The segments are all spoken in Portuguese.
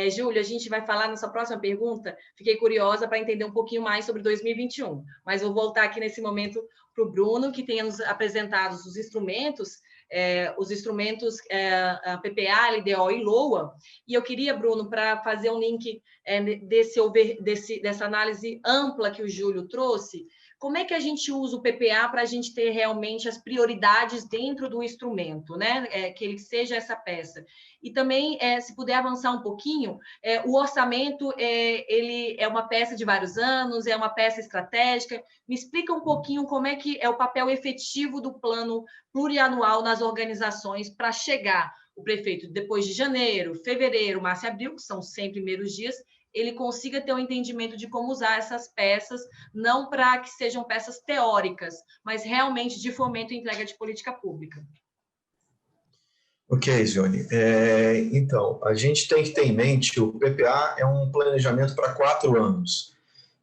Júlia, a gente vai falar nessa próxima pergunta. Fiquei curiosa para entender um pouquinho mais sobre 2021, mas vou voltar aqui nesse momento para o Bruno, que tenha nos apresentado os instrumentos a PPA, LDO e LOA. E eu queria, Bruno, para fazer um link dessa análise ampla que o Júlio trouxe, como é que a gente usa o PPA para a gente ter realmente as prioridades dentro do instrumento, né? Que ele seja essa peça. E também, se puder avançar um pouquinho, o orçamento ele é uma peça de vários anos, é uma peça estratégica. Me explica um pouquinho como é que é o papel efetivo do plano plurianual nas organizações para chegar o prefeito depois de janeiro, fevereiro, março e abril, que são 100 primeiros dias, ele consiga ter um entendimento de como usar essas peças, não para que sejam peças teóricas, mas realmente de fomento e entrega de política pública. Ok, Zione. Então, a gente tem que ter em mente, o PPA é um planejamento para 4 anos.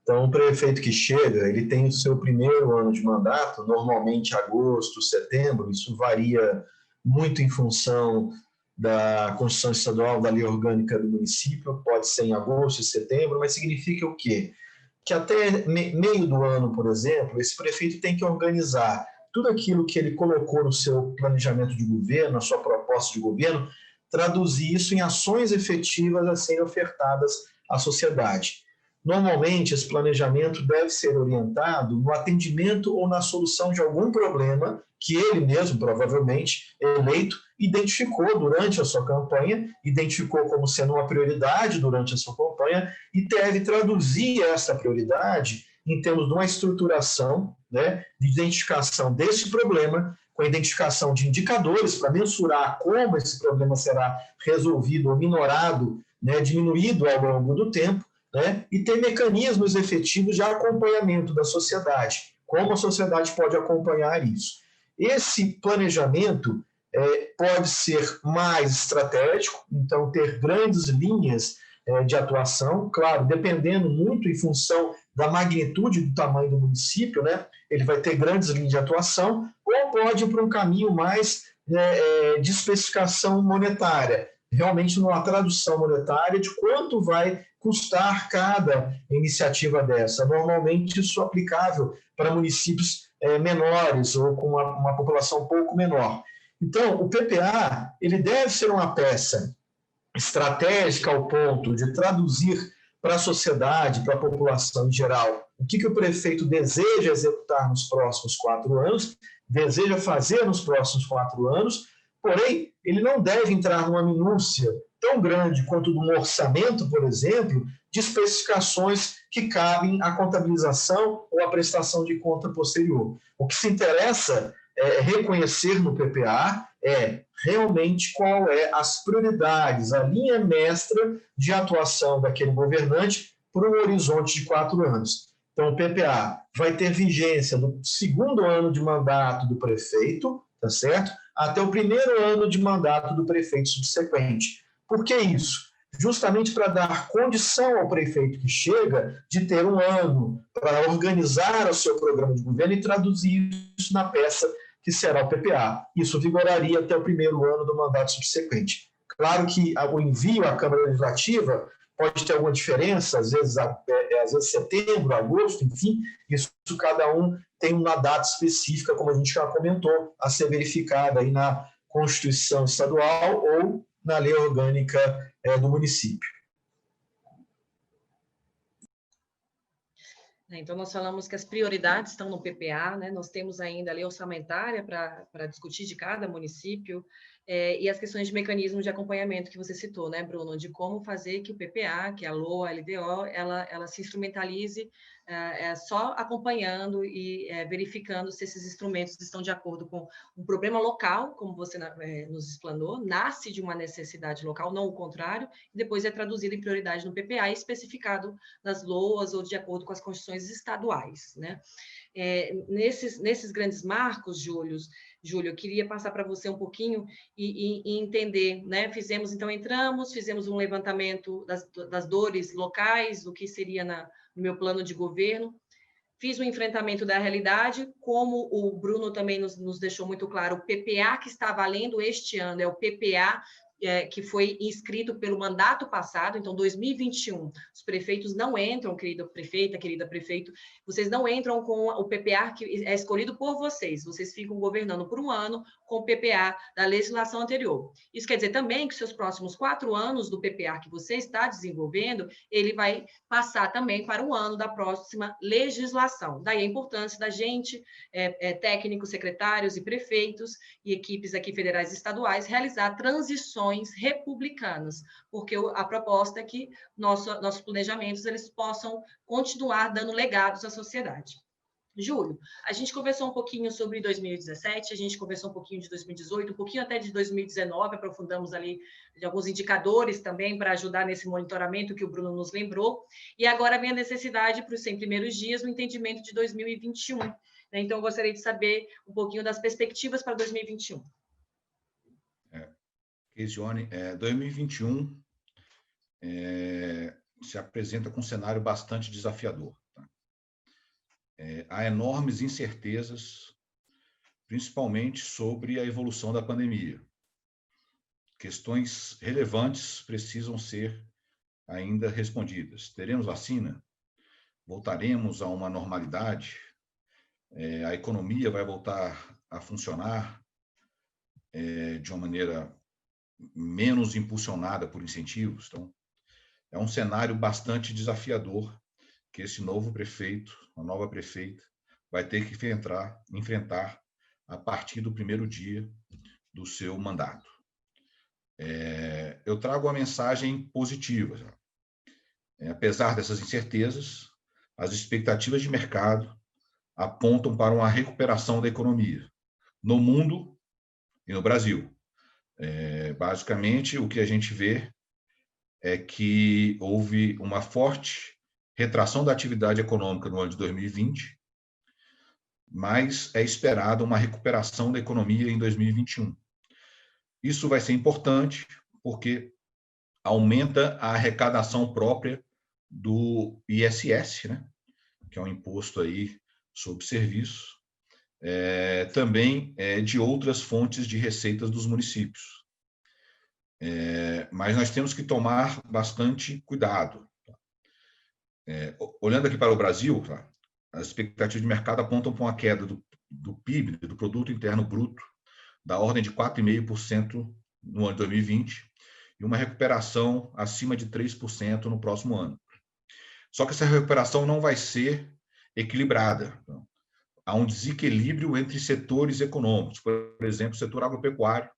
Então, o prefeito que chega, ele tem o seu primeiro ano de mandato, normalmente agosto, setembro, isso varia muito em função da Constituição Estadual, da Lei Orgânica do município, pode ser em agosto e setembro, mas significa o quê? Que até meio do ano, por exemplo, esse prefeito tem que organizar tudo aquilo que ele colocou no seu planejamento de governo, na sua proposta de governo, traduzir isso em ações efetivas a serem ofertadas à sociedade. Normalmente, esse planejamento deve ser orientado no atendimento ou na solução de algum problema que ele mesmo, provavelmente eleito, identificou durante a sua campanha, identificou como sendo uma prioridade durante a sua campanha e deve traduzir essa prioridade em termos de uma estruturação, né, de identificação desse problema, com a identificação de indicadores para mensurar como esse problema será resolvido ou minorado, né, diminuído ao longo do tempo, né, e ter mecanismos efetivos de acompanhamento da sociedade. Como a sociedade pode acompanhar isso? Esse planejamento pode ser mais estratégico, então ter grandes linhas de atuação, claro, dependendo muito em função da magnitude do tamanho do município, né, ele vai ter grandes linhas de atuação, ou pode ir para um caminho mais de especificação monetária, realmente numa tradução monetária de quanto vai custar cada iniciativa dessa. Normalmente isso é aplicável para municípios menores ou com uma população um pouco menor. Então, o PPA ele deve ser uma peça estratégica ao ponto de traduzir para a sociedade, para a população em geral, o que o prefeito deseja executar nos próximos 4 anos, deseja fazer nos próximos 4 anos, porém, ele não deve entrar numa minúcia tão grande quanto de um orçamento, por exemplo, de especificações que cabem à contabilização ou à prestação de conta posterior. O que se interessa é reconhecer no PPA realmente qual as prioridades, a linha mestra de atuação daquele governante por um horizonte de 4 anos. Então, o PPA vai ter vigência do 2º ano de mandato do prefeito, tá certo? Até o 1º ano de mandato do prefeito subsequente. Por que isso? Justamente para dar condição ao prefeito que chega de ter um ano para organizar o seu programa de governo e traduzir isso na peça que será o PPA. Isso vigoraria até o 1º ano do mandato subsequente. Claro que o envio à Câmara Legislativa pode ter alguma diferença, às vezes setembro, agosto, enfim, isso cada um tem uma data específica, como a gente já comentou, a ser verificada aí na Constituição Estadual ou na Lei Orgânica do município. Então, nós falamos que as prioridades estão no PPA, né? Nós temos ainda a lei orçamentária para discutir de cada município, e as questões de mecanismos de acompanhamento que você citou, né, Bruno? De como fazer que o PPA, que é a LOA, a LDO, ela se instrumentalize só acompanhando e verificando se esses instrumentos estão de acordo com um problema local, como você nos explanou, nasce de uma necessidade local, não o contrário, e depois é traduzido em prioridade no PPA e especificado nas LOAs ou de acordo com as constituições estaduais, né? Nesses grandes marcos, Júlio, eu queria passar para você um pouquinho e entender, né? Fizemos um levantamento das dores locais, do que seria no meu plano de governo, fiz o enfrentamento da realidade, como o Bruno também nos deixou muito claro, o PPA que está valendo este ano é o PPA que foi inscrito pelo mandato passado, então 2021, os prefeitos não entram, querida prefeita, querida prefeito, vocês não entram com o PPA que é escolhido por vocês ficam governando por um ano com o PPA da legislação anterior. Isso quer dizer também que seus próximos 4 anos do PPA que você está desenvolvendo, ele vai passar também para um ano da próxima legislação. Daí a importância da gente, técnicos, secretários e prefeitos e equipes aqui federais e estaduais, realizar transições republicanas, porque a proposta é que nossos planejamentos eles possam continuar dando legados à sociedade. Júlio, a gente conversou um pouquinho sobre 2017, a gente conversou um pouquinho de 2018, um pouquinho até de 2019, aprofundamos ali de alguns indicadores também para ajudar nesse monitoramento que o Bruno nos lembrou, e agora vem a necessidade para os 100 primeiros dias, no entendimento de 2021. Então, eu gostaria de saber um pouquinho das perspectivas para 2021. Kezione, 2021 se apresenta com um cenário bastante desafiador. Tá? Há enormes incertezas, principalmente sobre a evolução da pandemia. Questões relevantes precisam ser ainda respondidas. Teremos vacina? Voltaremos a uma normalidade? A economia vai voltar a funcionar de uma maneira menos impulsionada por incentivos? Então, é um cenário bastante desafiador que esse novo prefeito, a nova prefeita, vai ter que enfrentar a partir do primeiro dia do seu mandato. Eu trago uma mensagem positiva. Apesar dessas incertezas, as expectativas de mercado apontam para uma recuperação da economia no mundo e no Brasil. Basicamente, o que a gente vê é que houve uma forte retração da atividade econômica no ano de 2020, mas é esperada uma recuperação da economia em 2021. Isso vai ser importante porque aumenta a arrecadação própria do ISS, né? Que é um imposto aí sobre serviço, também de outras fontes de receitas dos municípios. Mas nós temos que tomar bastante cuidado. Olhando aqui para o Brasil, tá? As expectativas de mercado apontam para uma queda do PIB, do Produto Interno Bruto, da ordem de 4,5% no ano de 2020 e uma recuperação acima de 3% no próximo ano. Só que essa recuperação não vai ser equilibrada. Então, há um desequilíbrio entre setores econômicos. Por exemplo, o setor agropecuário,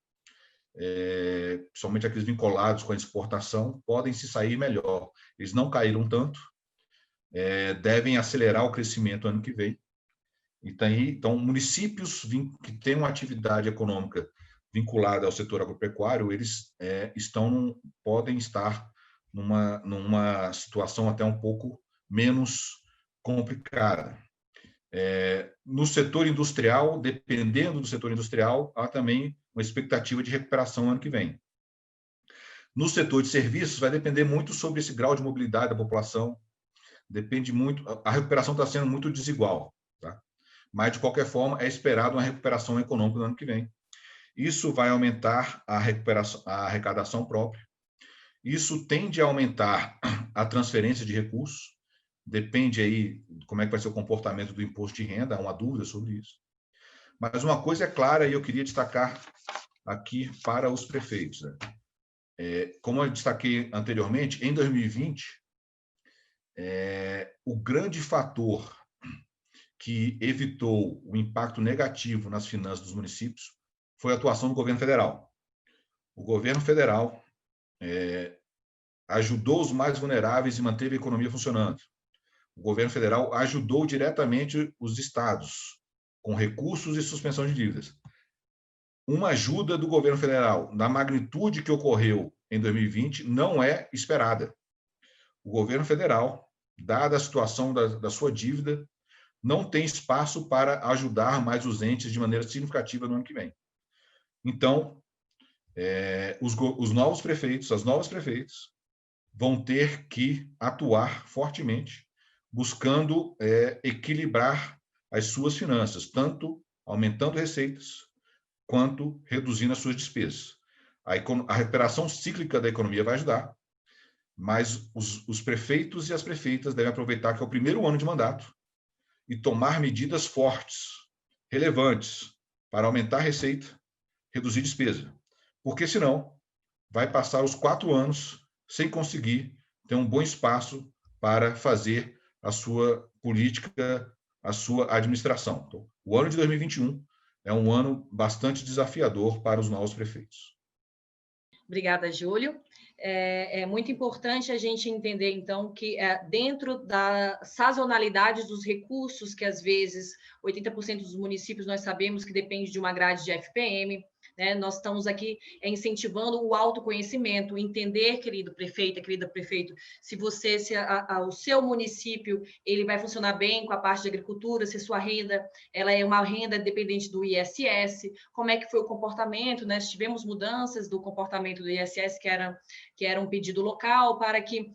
principalmente aqueles vinculados com a exportação, podem se sair melhor. Eles não caíram tanto, devem acelerar o crescimento ano que vem. Então, municípios que têm uma atividade econômica vinculada ao setor agropecuário, eles podem estar numa situação até um pouco menos complicada. No setor industrial, dependendo do setor industrial, há também uma expectativa de recuperação ano que vem. No setor de serviços, vai depender muito sobre esse grau de mobilidade da população, depende muito, a recuperação está sendo muito desigual, tá? Mas, de qualquer forma, é esperado uma recuperação econômica no ano que vem. Isso vai aumentar a arrecadação própria, isso tende a aumentar a transferência de recursos, depende aí de como é que vai ser o comportamento do imposto de renda, há uma dúvida sobre isso. Mas uma coisa é clara, e eu queria destacar aqui para os prefeitos, né? Como eu destaquei anteriormente, em 2020, o grande fator que evitou o impacto negativo nas finanças dos municípios foi a atuação do governo federal. O governo federal ajudou os mais vulneráveis e manteve a economia funcionando. O governo federal ajudou diretamente os estados com recursos e suspensão de dívidas. Uma ajuda do governo federal na magnitude que ocorreu em 2020 não é esperada. O governo federal, dada a situação da sua dívida, não tem espaço para ajudar mais os entes de maneira significativa no ano que vem. Então, os novos prefeitos, as novas prefeitas, vão ter que atuar fortemente, buscando equilibrar as suas finanças, tanto aumentando receitas, quanto reduzindo as suas despesas. A recuperação cíclica da economia vai ajudar, mas os prefeitos e as prefeitas devem aproveitar que é o primeiro ano de mandato e tomar medidas fortes, relevantes, para aumentar a receita, reduzir despesa. Porque, senão, vai passar os 4 anos sem conseguir ter um bom espaço para fazer a sua política, a sua administração. Então, o ano de 2021 é um ano bastante desafiador para os novos prefeitos. Obrigada, Júlio. É muito importante a gente entender, então, que dentro da sazonalidade dos recursos, que às vezes 80% dos municípios nós sabemos que depende de uma grade de FPM, né? Nós estamos aqui incentivando o autoconhecimento, entender, querido prefeito, querida prefeito, se o seu município ele vai funcionar bem com a parte de agricultura, se sua renda ela é uma renda dependente do ISS, como é que foi o comportamento, né? Tivemos mudanças do comportamento do ISS, que era um pedido local para que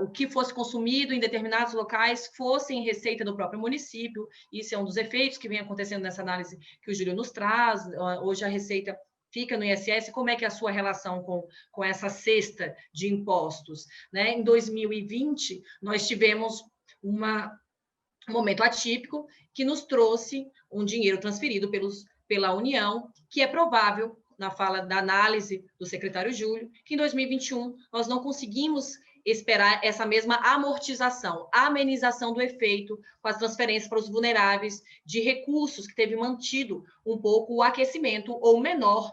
o que fosse consumido em determinados locais fosse em receita do próprio município. Isso é um dos efeitos que vem acontecendo nessa análise que o Júlio nos traz. Hoje a receita fica no ISS. Como é que é a sua relação com essa cesta de impostos, né? Em 2020, nós tivemos um momento atípico que nos trouxe um dinheiro transferido pela União, que é provável, na fala da análise do secretário Júlio, que em 2021 nós não conseguimos esperar essa mesma amortização, amenização do efeito com as transferências para os vulneráveis de recursos, que teve mantido um pouco o aquecimento ou menor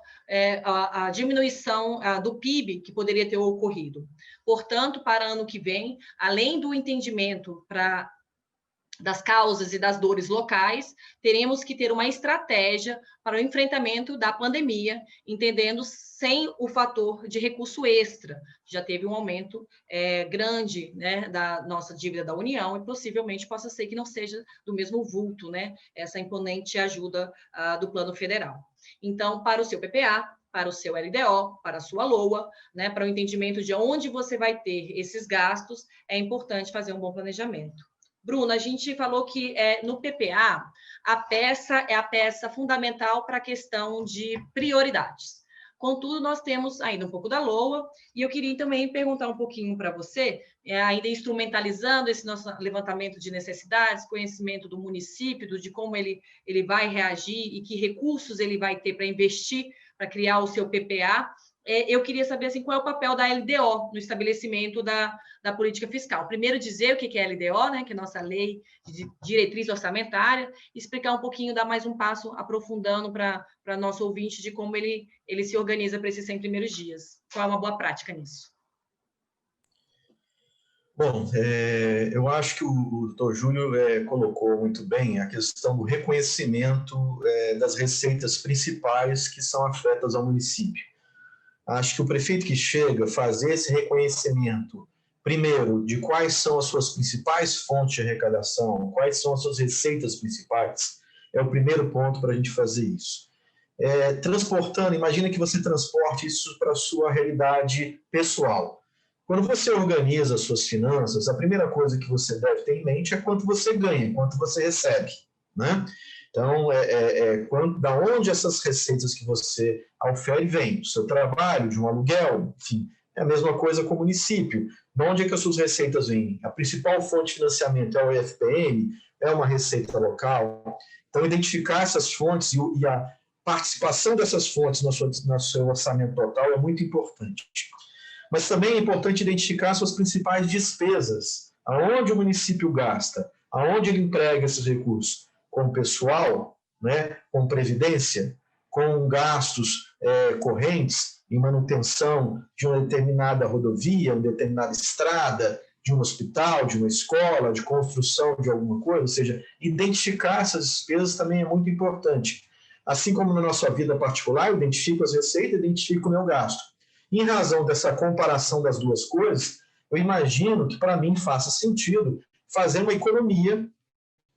a diminuição do PIB que poderia ter ocorrido. Portanto, para ano que vem, além do entendimento das causas e das dores locais, teremos que ter uma estratégia para o enfrentamento da pandemia, entendendo sem o fator de recurso extra. Já teve um aumento grande, né, da nossa dívida da União e possivelmente possa ser que não seja do mesmo vulto, né, essa imponente ajuda do Plano Federal. Então, para o seu PPA, para o seu LDO, para a sua LOA, né, para o entendimento de onde você vai ter esses gastos, é importante fazer um bom planejamento. Bruna, a gente falou que no PPA, a peça é a peça fundamental para a questão de prioridades. Contudo, nós temos ainda um pouco da LOA, e eu queria também perguntar um pouquinho para você, ainda instrumentalizando esse nosso levantamento de necessidades, conhecimento do município, de como ele vai reagir e que recursos ele vai ter para investir, para criar o seu PPA. Eu queria saber assim, qual é o papel da LDO no estabelecimento da política fiscal. Primeiro, dizer o que é a LDO, né, que é a nossa lei de diretriz orçamentária, e explicar um pouquinho, dar mais um passo aprofundando para nosso ouvinte de como ele se organiza para esses 100 primeiros dias. Qual é uma boa prática nisso? Bom, eu acho que o doutor Júlio colocou muito bem a questão do reconhecimento das receitas principais que são afetas ao município. Acho que o prefeito que chega fazer esse reconhecimento, primeiro, de quais são as suas principais fontes de arrecadação, quais são as suas receitas principais, é o primeiro ponto para a gente fazer isso. Transportando, imagina que você transporte isso para a sua realidade pessoal. Quando você organiza as suas finanças, a primeira coisa que você deve ter em mente é quanto você ganha, quanto você recebe, né? Então, da onde essas receitas que você aufere vêm? Do seu trabalho, de um aluguel, enfim. É a mesma coisa com o município. De onde é que as suas receitas vêm? A principal fonte de financiamento é o IFPM, é uma receita local. Então, identificar essas fontes e a participação dessas fontes no seu orçamento total é muito importante. Mas também é importante identificar suas principais despesas. Aonde o município gasta? Aonde ele emprega esses recursos? Com pessoal, né, com previdência, com gastos correntes em manutenção de uma determinada rodovia, uma determinada estrada, de um hospital, de uma escola, de construção de alguma coisa, ou seja, identificar essas despesas também é muito importante. Assim como na nossa vida particular, eu identifico as receitas, identifico o meu gasto. Em razão dessa comparação das duas coisas, eu imagino que para mim faça sentido fazer uma economia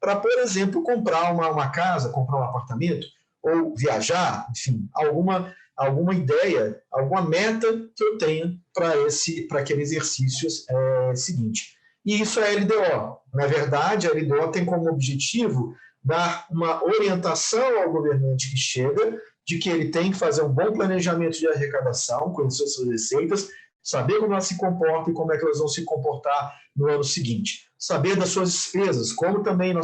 para, por exemplo, comprar uma casa, comprar um apartamento, ou viajar, enfim, alguma ideia, alguma meta que eu tenha para aquele exercício seguinte. E isso é a LDO. Na verdade, a LDO tem como objetivo dar uma orientação ao governante que chega de que ele tem que fazer um bom planejamento de arrecadação, conhecer suas receitas, saber como elas se comportam e como é que elas vão se comportar no ano seguinte. Saber das suas despesas, como também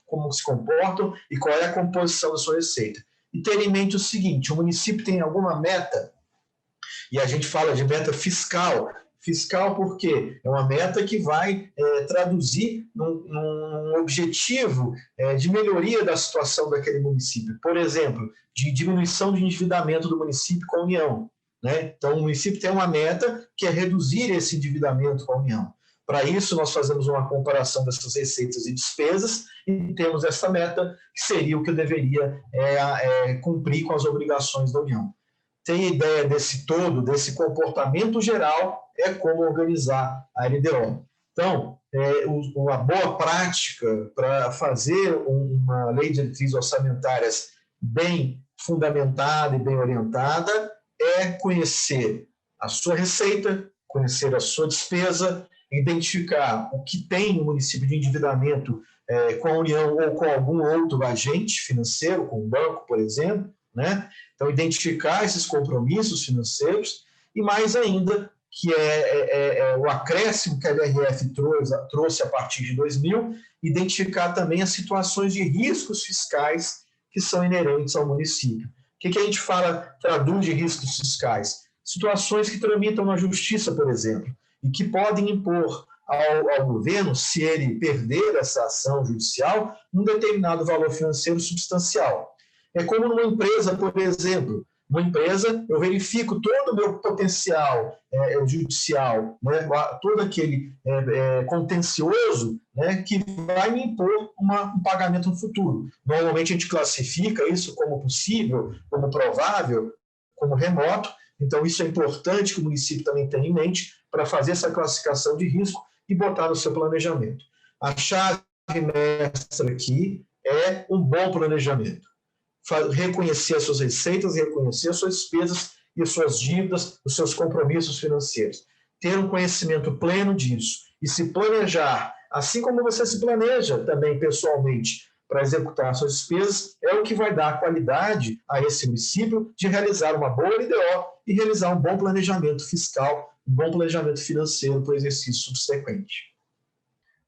como se comportam e qual é a composição da sua receita. E ter em mente o seguinte, o município tem alguma meta, e a gente fala de meta fiscal. Fiscal porque é uma meta que vai traduzir num objetivo de melhoria da situação daquele município. Por exemplo, de diminuição de endividamento do município com a União. Né? Então, o município tem uma meta que é reduzir esse endividamento com a União. Para isso, nós fazemos uma comparação dessas receitas e despesas e temos essa meta, que seria o que eu deveria cumprir com as obrigações da União. Tem ideia desse todo, desse comportamento geral, é como organizar a LDO. Então, uma boa prática para fazer uma lei de diretrizes orçamentárias bem fundamentada e bem orientada é conhecer a sua receita, conhecer a sua despesa, identificar o que tem no município de endividamento com a União ou com algum outro agente financeiro, com o banco, por exemplo, né? Então, identificar esses compromissos financeiros e, mais ainda, que o acréscimo que a LRF trouxe a partir de 2000, identificar também as situações de riscos fiscais que são inerentes ao município. O que a gente traduz de riscos fiscais? Situações que tramitam na justiça, por exemplo, e que podem impor ao governo, se ele perder essa ação judicial, um determinado valor financeiro substancial. É como numa empresa, por exemplo. Uma empresa, eu verifico todo o meu potencial judicial, né, todo aquele contencioso, né, que vai me impor um pagamento no futuro. Normalmente a gente classifica isso como possível, como provável, como remoto. Então isso é importante que o município também tenha em mente para fazer essa classificação de risco e botar no seu planejamento. A chave mestra aqui é um bom planejamento. Reconhecer as suas receitas, reconhecer as suas despesas e as suas dívidas, os seus compromissos financeiros. Ter um conhecimento pleno disso e se planejar, assim como você se planeja também pessoalmente para executar as suas despesas, é o que vai dar qualidade a esse município de realizar uma boa LDO e realizar um bom planejamento fiscal, um bom planejamento financeiro para o exercício subsequente.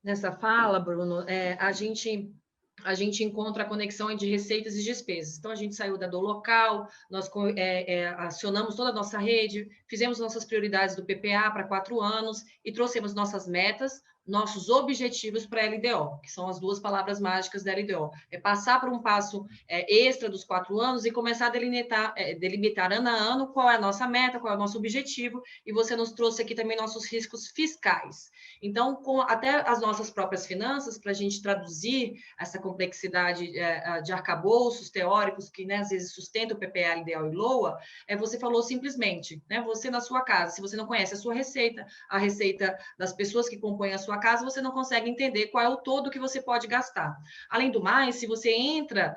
Nessa fala, Bruno, a gente encontra a conexão entre receitas e despesas. Então, a gente saiu da dor local, nós acionamos toda a nossa rede, fizemos nossas prioridades do PPA para 4 anos e trouxemos nossas metas, nossos objetivos para a LDO, que são as 2 palavras mágicas da LDO. É passar por um passo extra dos 4 anos e começar a delimitar ano a ano qual é a nossa meta, qual é o nosso objetivo, e você nos trouxe aqui também nossos riscos fiscais. Então, com até as nossas próprias finanças, para a gente traduzir essa complexidade de arcabouços teóricos que, né, às vezes, sustentam o PPA, LDO e LOA, você falou simplesmente, né, você na sua casa, se você não conhece a sua receita, a receita das pessoas que compõem a sua casa, você não consegue entender qual é o todo que você pode gastar. Além do mais, se você entra,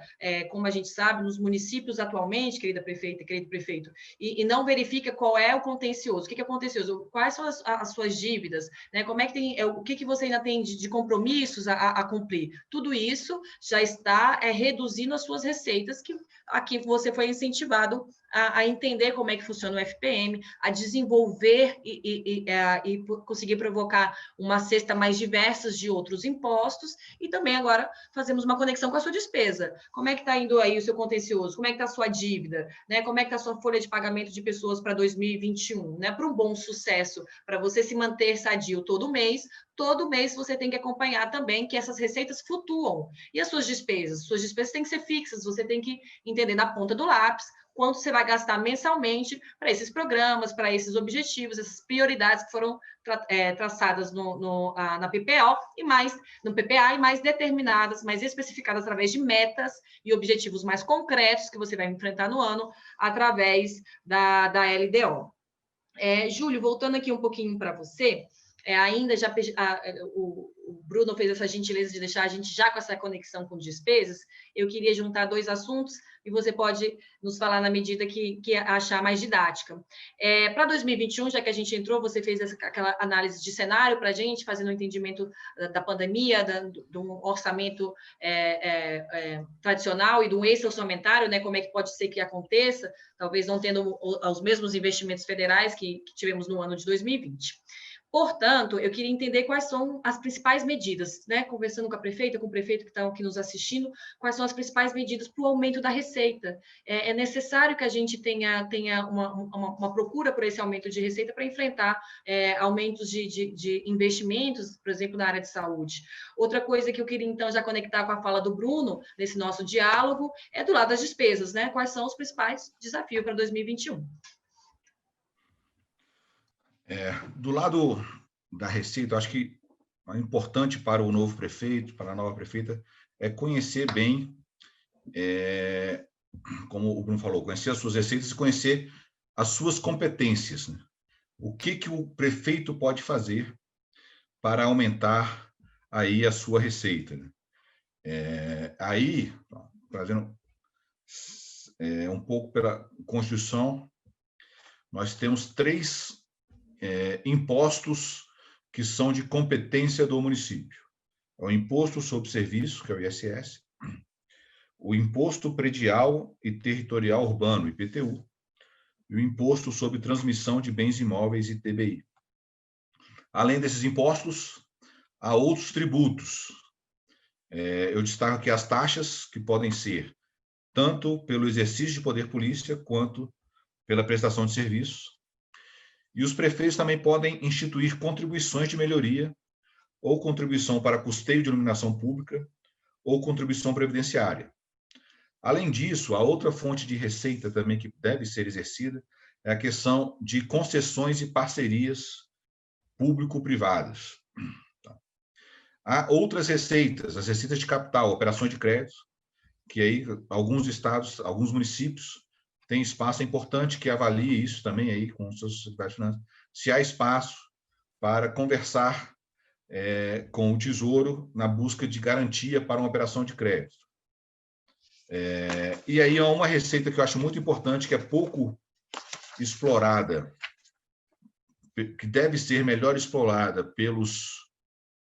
como a gente sabe, nos municípios atualmente, querida prefeita e querido prefeito, e não verifica qual é o contencioso, o que é contencioso, quais são as suas dívidas, né, como é que tem, o que você ainda tem de compromissos a cumprir, tudo isso já está reduzindo as suas receitas, que aqui você foi incentivado a entender como é que funciona o FPM, a desenvolver e conseguir provocar uma cesta mais diversa de outros impostos, e também agora fazemos uma conexão com a sua despesa. Como é que está indo aí o seu contencioso? Como é que está a sua dívida? Né? Como é que está a sua folha de pagamento de pessoas para 2021? Né? Para um bom sucesso, para você se manter sadio todo mês você tem que acompanhar também que essas receitas flutuam. E as suas despesas? Suas despesas têm que ser fixas, você tem que entender na ponta do lápis quanto você vai gastar mensalmente para esses programas, para esses objetivos, essas prioridades que foram traçadas na PPO e mais no PPA e mais determinadas, mais especificadas através de metas e objetivos mais concretos que você vai enfrentar no ano através da LDO. Júlio, voltando aqui um pouquinho para você, ainda já o Bruno fez essa gentileza de deixar a gente já com essa conexão com despesas. Eu queria juntar dois assuntos e você pode nos falar na medida que achar mais didática. Para 2021, já que a gente entrou, você fez aquela análise de cenário para a gente, fazendo um entendimento da pandemia, de um orçamento tradicional e de um ex-orçamentário, né? Como é que pode ser que aconteça, talvez não tendo os mesmos investimentos federais que tivemos no ano de 2020. Portanto, eu queria entender quais são as principais medidas, né? Conversando com a prefeita, com o prefeito que estão aqui nos assistindo, quais são as principais medidas para o aumento da receita. É necessário que a gente tenha uma procura por esse aumento de receita para enfrentar aumentos de investimentos, por exemplo, na área de saúde. Outra coisa que eu queria, então, já conectar com a fala do Bruno, nesse nosso diálogo, é do lado das despesas, né? Quais são os principais desafios para 2021? Do lado da Receita, eu acho que é importante para o novo prefeito, para a nova prefeita, é conhecer bem, como o Bruno falou, conhecer as suas receitas e conhecer as suas competências, né? O que o prefeito pode fazer para aumentar aí a sua receita, né? Aí, trazendo um pouco pela Constituição, nós temos 3 impostos que são de competência do município. É o Imposto sobre Serviço, que é o ISS, o Imposto Predial e Territorial Urbano, IPTU, e o Imposto sobre Transmissão de Bens Imóveis, ITBI. Além desses impostos, há outros tributos. Eu destaco aqui as taxas, que podem ser tanto pelo exercício de poder polícia, quanto pela prestação de serviços. E os prefeitos também podem instituir contribuições de melhoria, ou contribuição para custeio de iluminação pública, ou contribuição previdenciária. Além disso, a outra fonte de receita também que deve ser exercida é a questão de concessões e parcerias público-privadas. Há outras receitas, as receitas de capital, operações de crédito, que aí alguns estados, alguns municípios têm espaço. É importante que avalie isso também aí com suas sociedades de finanças, se há espaço para conversar com o Tesouro na busca de garantia para uma operação de crédito. E aí há uma receita que eu acho muito importante, que é pouco explorada, que deve ser melhor explorada pelos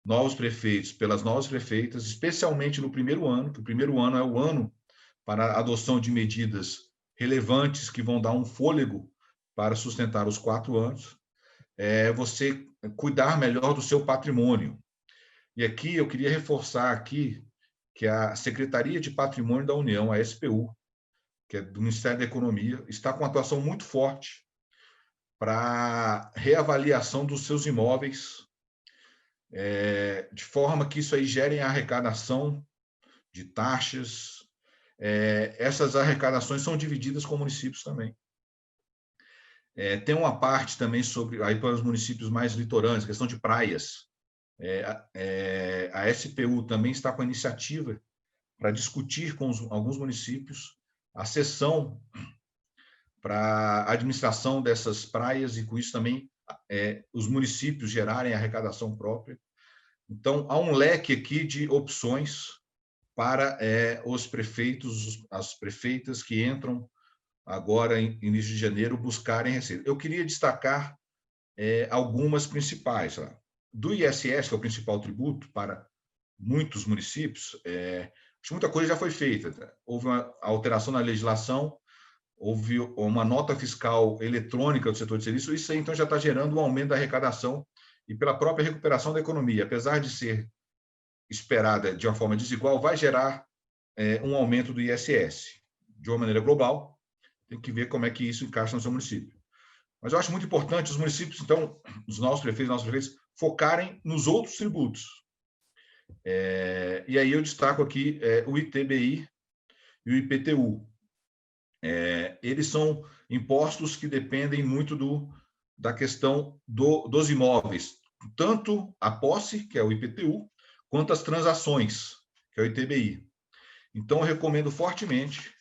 novos prefeitos, pelas novas prefeitas, especialmente no primeiro ano, que o primeiro ano é o ano para a adoção de medidas relevantes que vão dar um fôlego para sustentar os 4 anos, você cuidar melhor do seu patrimônio. E aqui eu queria reforçar aqui que a Secretaria de Patrimônio da União, a SPU, que é do Ministério da Economia, está com uma atuação muito forte para reavaliação dos seus imóveis, de forma que isso aí gere a arrecadação de taxas. Essas arrecadações são divididas com municípios também. Tem uma parte também sobre, aí para os municípios mais litorâneos, questão de praias. A SPU também está com a iniciativa para discutir com alguns municípios a cessão para a administração dessas praias e, com isso, também os municípios gerarem arrecadação própria. Então, há um leque aqui de opções para os prefeitos, as prefeitas que entram agora, em início de janeiro, buscarem receita. Eu queria destacar algumas principais. Do ISS, que é o principal tributo para muitos municípios, acho que muita coisa já foi feita. Houve uma alteração na legislação, houve uma nota fiscal eletrônica do setor de serviço, isso aí então já está gerando um aumento da arrecadação e pela própria recuperação da economia. Apesar de ser esperada de uma forma desigual, vai gerar um aumento do ISS. De uma maneira global, tem que ver como é que isso encaixa no seu município. Mas eu acho muito importante os municípios, então, os nossos prefeitos, focarem nos outros tributos. E aí eu destaco aqui o ITBI e o IPTU. Eles são impostos que dependem muito da questão dos imóveis, tanto a posse, que é o IPTU, quanto as transações, que é o ITBI. Então, eu recomendo fortemente,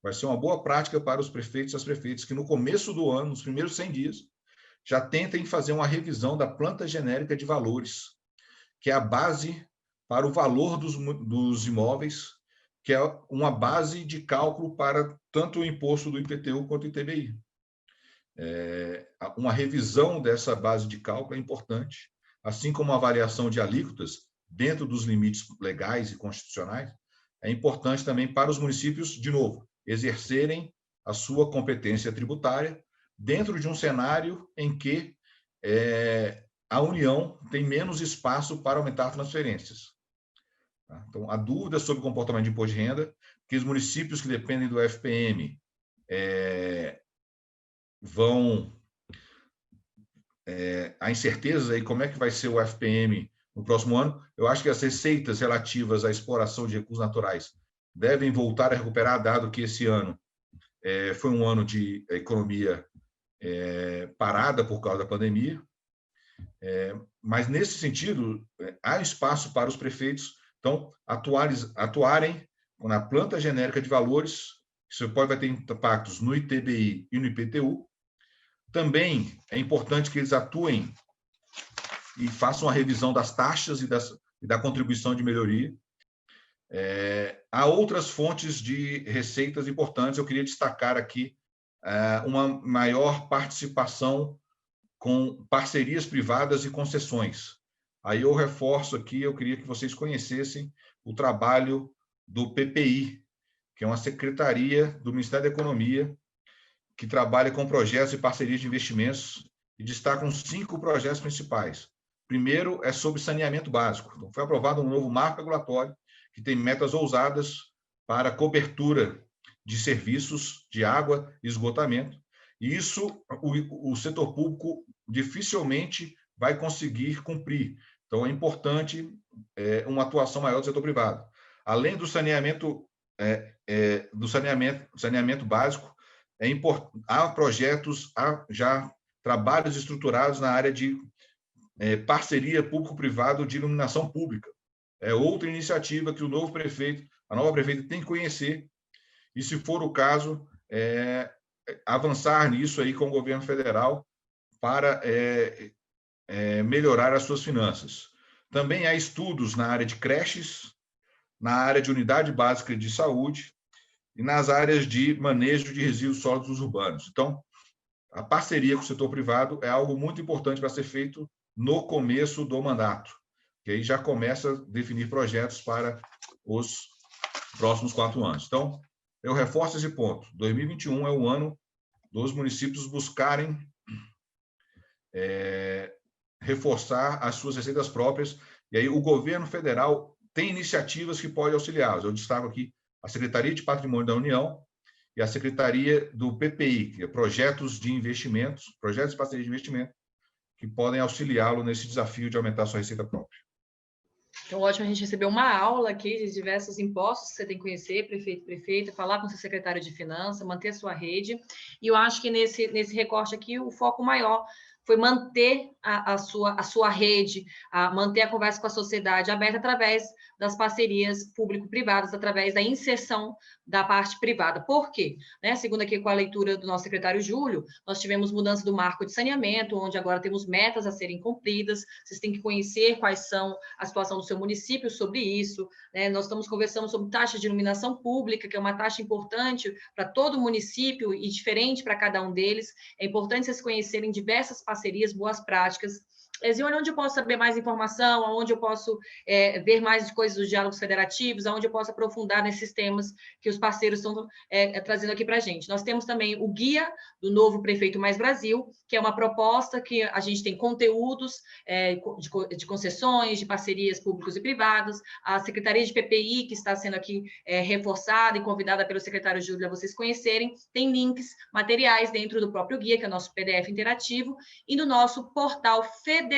vai ser uma boa prática para os prefeitos e as prefeitas, que no começo do ano, nos primeiros 100 dias, já tentem fazer uma revisão da planta genérica de valores, que é a base para o valor dos imóveis, que é uma base de cálculo para tanto o imposto do IPTU quanto do ITBI. Uma revisão dessa base de cálculo é importante, assim como a variação de alíquotas dentro dos limites legais e constitucionais, é importante também para os municípios, de novo, exercerem a sua competência tributária dentro de um cenário em que a União tem menos espaço para aumentar transferências. Então, a dúvida sobre o comportamento de imposto de renda, que os municípios que dependem do FPM há incertezas aí como é que vai ser o FPM no próximo ano. Eu acho que as receitas relativas à exploração de recursos naturais devem voltar a recuperar, dado que esse ano foi um ano de economia parada por causa da pandemia. Mas, nesse sentido, há espaço para os prefeitos, então, atuarem na planta genérica de valores. Isso vai ter impactos no ITBI e no IPTU. Também é importante que eles atuem e façam a revisão das taxas e da contribuição de melhoria. Há outras fontes de receitas importantes. Eu queria destacar aqui uma maior participação com parcerias privadas e concessões. Aí eu reforço aqui, eu queria que vocês conhecessem o trabalho do PPI, que é uma secretaria do Ministério da Economia, que trabalha com projetos e parcerias de investimentos e destacam 5 projetos principais. Primeiro é sobre saneamento básico. Então, foi aprovado um novo marco regulatório que tem metas ousadas para cobertura de serviços de água e esgotamento. E isso o setor público dificilmente vai conseguir cumprir. Então, é importante uma atuação maior do setor privado. Além do saneamento básico, há projetos, há já trabalhos estruturados na área de parceria público-privado de iluminação pública. É outra iniciativa que a nova prefeita tem que conhecer e, se for o caso, avançar nisso aí com o governo federal para melhorar as suas finanças. Também há estudos na área de creches, na área de unidade básica de saúde e nas áreas de manejo de resíduos sólidos urbanos. Então, a parceria com o setor privado é algo muito importante para ser feito no começo do mandato, que aí já começa a definir projetos para os próximos 4 anos. Então, eu reforço esse ponto. 2021 é o ano dos municípios buscarem reforçar as suas receitas próprias, e aí o governo federal tem iniciativas que podem auxiliá-los. Eu destaco aqui a Secretaria de Patrimônio da União e a Secretaria do PPI, que é projetos de investimentos, projetos de parceria de investimento, que podem auxiliá-lo nesse desafio de aumentar a sua receita própria. Então, ótimo, a gente recebeu uma aula aqui de diversos impostos que você tem que conhecer, prefeito e prefeita, falar com seu secretário de finanças, manter a sua rede. E eu acho que nesse recorte aqui, o foco maior foi manter a sua rede, manter a conversa com a sociedade aberta através das parcerias público-privadas, através da inserção da parte privada. Por quê? Segundo aqui com a leitura do nosso secretário Júlio, nós tivemos mudança do marco de saneamento, onde agora temos metas a serem cumpridas, vocês têm que conhecer quais são a situação do seu município sobre isso, Nós estamos conversando sobre taxa de iluminação pública, que é uma taxa importante para todo o município e diferente para cada um deles. É importante vocês conhecerem diversas parcerias, boas práticas. Zione, onde eu posso saber mais informação, onde eu posso ver mais coisas dos diálogos federativos, onde eu posso aprofundar nesses temas que os parceiros estão trazendo aqui para a gente. Nós temos também o Guia do Novo Prefeito Mais Brasil, que é uma proposta que a gente tem conteúdos de concessões, de parcerias públicas e privadas, a Secretaria de PPI, que está sendo aqui reforçada e convidada pelo secretário Júlio a vocês conhecerem, tem links, materiais dentro do próprio guia, que é o nosso PDF interativo, e no nosso portal federativo.gov.br.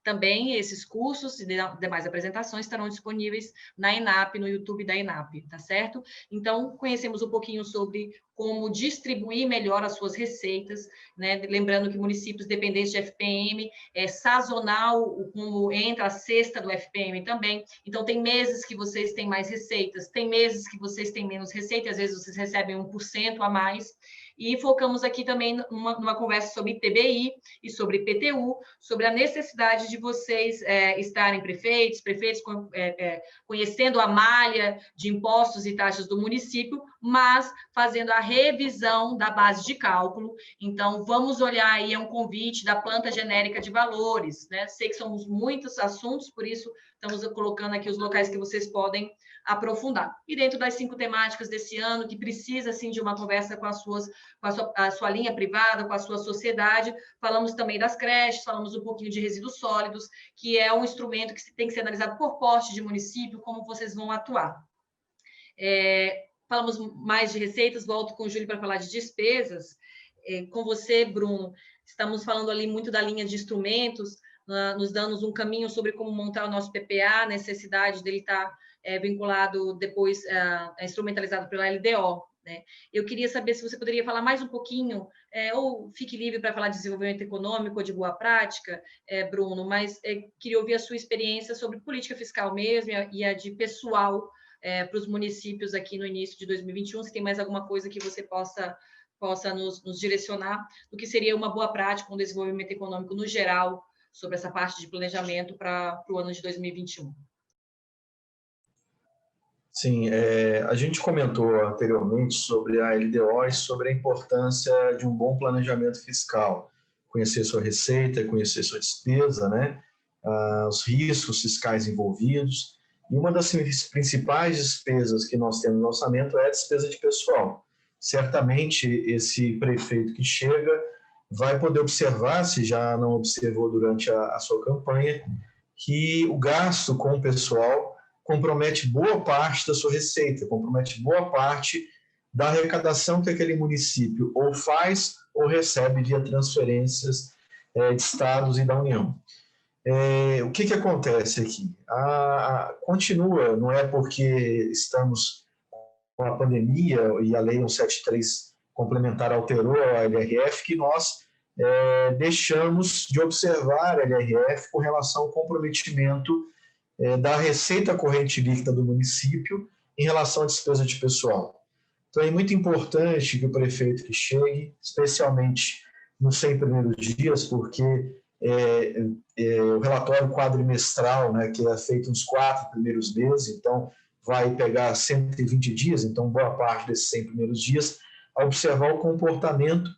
Também esses cursos e demais apresentações estarão disponíveis na ENAP, no YouTube da ENAP, tá certo? Então, conhecemos um pouquinho sobre como distribuir melhor as suas receitas, Lembrando que municípios dependentes de FPM é sazonal, como entra a cesta do FPM também. Então, tem meses que vocês têm mais receitas, tem meses que vocês têm menos receita, às vezes vocês recebem 1% a mais. E focamos aqui também numa conversa sobre TBI e sobre PTU, sobre a necessidade de vocês estarem prefeitos, conhecendo a malha de impostos e taxas do município, mas fazendo a revisão da base de cálculo. Então, vamos olhar aí, é um convite da planta genérica de valores, né? Sei que são muitos assuntos, por isso estamos colocando aqui os locais que vocês podem aprofundar. E dentro das 5 temáticas desse ano, que precisa, assim, de uma conversa com a sua linha privada, com a sua sociedade, falamos também das creches, falamos um pouquinho de resíduos sólidos, que é um instrumento que tem que ser analisado por porte de município, como vocês vão atuar. Falamos mais de receitas, volto com o Júlio para falar de despesas. Com você, Bruno, estamos falando ali muito da linha de instrumentos, nos dando um caminho sobre como montar o nosso PPA, a necessidade dele estar vinculado depois, instrumentalizado pela LDO. Né? Eu queria saber se você poderia falar mais um pouquinho, ou fique livre para falar de desenvolvimento econômico ou de boa prática, Bruno, mas queria ouvir a sua experiência sobre política fiscal mesmo e a de pessoal para os municípios aqui no início de 2021, se tem mais alguma coisa que você possa nos direcionar do que seria uma boa prática, um desenvolvimento econômico no geral, sobre essa parte de planejamento para o ano de 2021. Sim, a gente comentou anteriormente sobre a LDO e sobre a importância de um bom planejamento fiscal, conhecer sua receita, conhecer sua despesa, né? Os riscos fiscais envolvidos. E uma das principais despesas que nós temos no orçamento é a despesa de pessoal. Certamente, esse prefeito que chega vai poder observar, se já não observou durante a sua campanha, que o gasto com o pessoal compromete boa parte da sua receita, compromete boa parte da arrecadação que aquele município ou faz ou recebe via transferências de estados e da União. O que acontece aqui? Continua, não é porque estamos com a pandemia e a Lei 173 complementar alterou a LRF que nós deixamos de observar a LRF com relação ao comprometimento da receita corrente líquida do município em relação à despesa de pessoal. Então, é muito importante que o prefeito que chegue, especialmente nos 100 primeiros dias, porque o relatório quadrimestral, né, que é feito nos 4 primeiros meses, então vai pegar 120 dias, então boa parte desses 100 primeiros dias, a observar o comportamento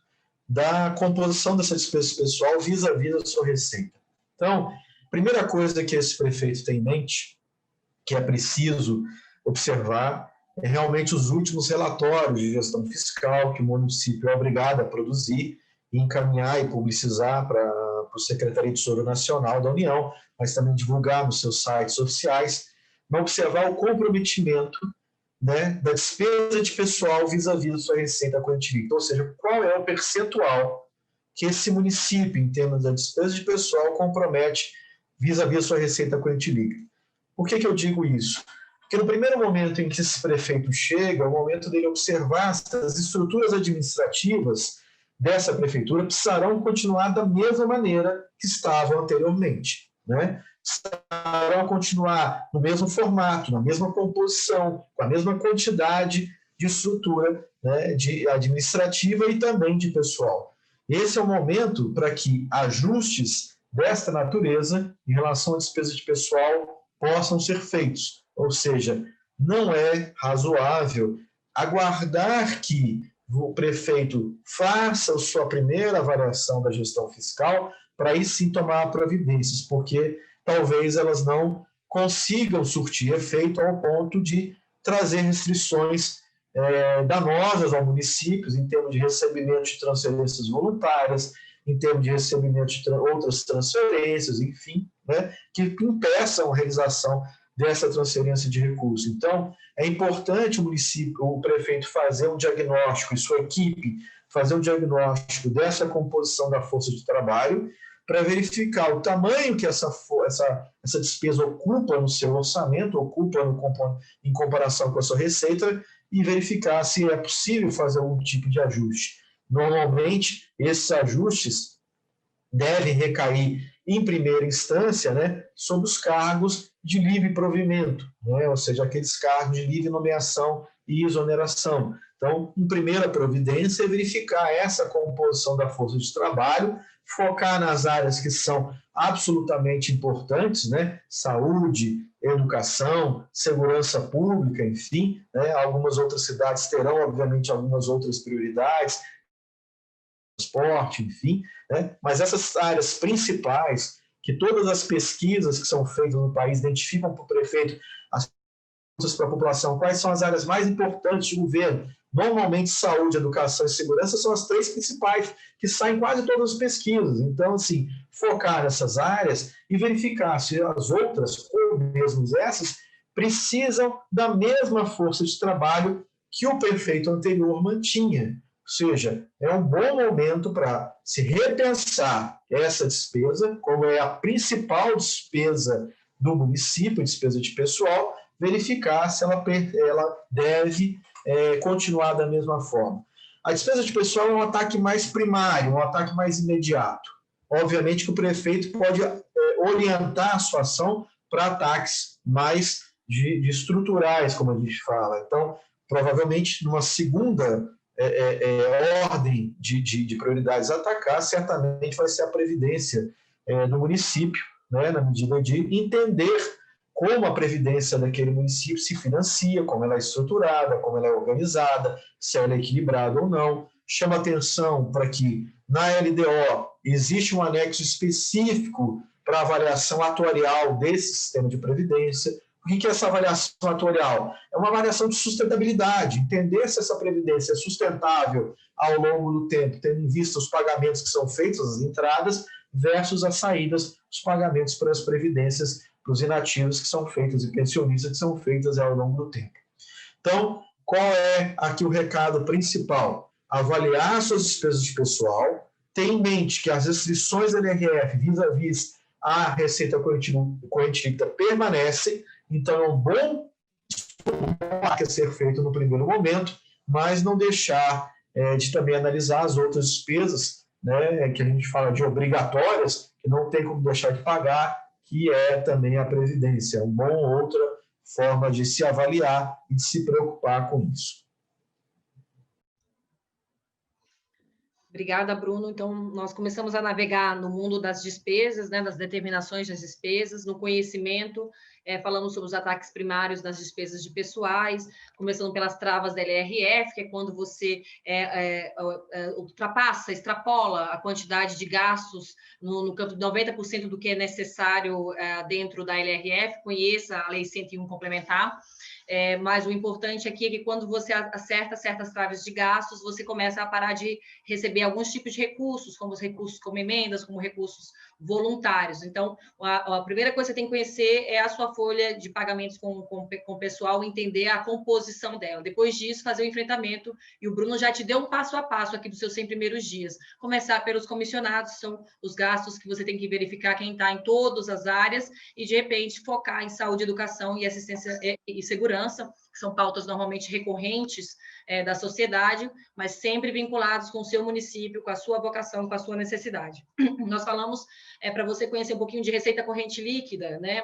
da composição dessa despesa pessoal vis-à-vis da sua receita. Então, primeira coisa que esse prefeito tem em mente, que é preciso observar, é realmente os últimos relatórios de gestão fiscal que o município é obrigado a produzir, e encaminhar e publicizar para o Secretaria de Tesouro Nacional da União, mas também divulgar nos seus sites oficiais, para observar o comprometimento, né, da despesa de pessoal vis-à-vis da sua receita corrente líquida, ou seja, qual é o percentual que esse município, em termos da despesa de pessoal, compromete vis-à-vis a sua receita corrente líquida. Por que eu digo isso? Porque no primeiro momento em que esse prefeito chega, é o momento dele observar se as estruturas administrativas dessa prefeitura precisarão continuar da mesma maneira que estavam anteriormente, né? Precisarão continuar no mesmo formato, na mesma composição, com a mesma quantidade de estrutura, né, de administrativa e também de pessoal. Esse é o momento para que ajustes desta natureza em relação à despesa de pessoal possam ser feitos. Ou seja, não é razoável aguardar que o prefeito faça a sua primeira avaliação da gestão fiscal para aí sim tomar providências, porque talvez elas não consigam surtir efeito ao ponto de trazer restrições danosas ao município em termos de recebimento de transferências voluntárias, em termos de recebimento de outras transferências, enfim, né, que impeçam a realização dessa transferência de recursos. Então, é importante o prefeito fazer um diagnóstico, e sua equipe fazer um diagnóstico dessa composição da força de trabalho, para verificar o tamanho que essa despesa ocupa no seu orçamento, ocupa em comparação com a sua receita, e verificar se é possível fazer algum tipo de ajuste. Normalmente, esses ajustes devem recair, em primeira instância, né, sobre os cargos de livre provimento, né, ou seja, aqueles cargos de livre nomeação e exoneração. Então, uma primeira providência é verificar essa composição da força de trabalho, focar nas áreas que são absolutamente importantes, né? Saúde, educação, segurança pública, enfim, né? Algumas outras cidades terão, obviamente, algumas outras prioridades, transporte, enfim, né? Mas essas áreas principais, que todas as pesquisas que são feitas no país identificam para o prefeito as para a população, quais são as áreas mais importantes de governo. Normalmente, saúde, educação e segurança são as 3 principais que saem em quase todas as pesquisas. Então, assim, focar nessas áreas e verificar se as outras, ou mesmo essas, precisam da mesma força de trabalho que o prefeito anterior mantinha. Ou seja, é um bom momento para se repensar essa despesa, como é a principal despesa do município, despesa de pessoal, verificar se ela deve continuar da mesma forma. A despesa de pessoal é um ataque mais primário, um ataque mais imediato. Obviamente que o prefeito pode orientar a sua ação para ataques mais de estruturais, como a gente fala. Então, provavelmente, numa segunda ordem de prioridades a atacar, certamente vai ser a previdência do município, né, na medida de entender como a previdência daquele município se financia, como ela é estruturada, como ela é organizada, se ela é equilibrada ou não. Chama atenção para que na LDO existe um anexo específico para avaliação atuarial desse sistema de previdência. O que é essa avaliação atuarial? É uma avaliação de sustentabilidade, entender se essa previdência é sustentável ao longo do tempo, tendo em vista os pagamentos que são feitos, as entradas, versus as saídas, os pagamentos para as previdências, para os inativos que são feitos e pensionistas que são feitas ao longo do tempo. Então, qual é aqui o recado principal? Avaliar suas despesas de pessoal, ter em mente que as restrições da NRF vis-à-vis a receita corrente líquida permanecem, então é um bom a ser feito no primeiro momento, mas não deixar de também analisar as outras despesas, né, que a gente fala de obrigatórias, que não tem como deixar de pagar, que é também a previdência. É uma outra forma de se avaliar e de se preocupar com isso. Obrigada, Bruno. Então, nós começamos a navegar no mundo das despesas, né, das determinações das despesas, no conhecimento, falamos sobre os ataques primários nas despesas de pessoais, começando pelas travas da LRF, que é quando você ultrapassa, extrapola a quantidade de gastos no campo de 90% do que é necessário dentro da LRF, conheça a Lei 101 complementar. Mas o importante aqui é que quando você acerta certas traves de gastos, você começa a parar de receber alguns tipos de recursos, como os recursos como emendas, como recursos voluntários. Então, a primeira coisa que você tem que conhecer é a sua folha de pagamentos com o pessoal, entender a composição dela. Depois disso, fazer o enfrentamento, e o Bruno já te deu um passo a passo aqui dos seus 100 primeiros dias. Começar pelos comissionados, são os gastos que você tem que verificar quem está em todas as áreas, e, de repente, focar em saúde, educação e assistência e segurança, que são pautas normalmente recorrentes da sociedade, mas sempre vinculados com o seu município, com a sua vocação, com a sua necessidade. Nós falamos para você conhecer um pouquinho de receita corrente líquida, né?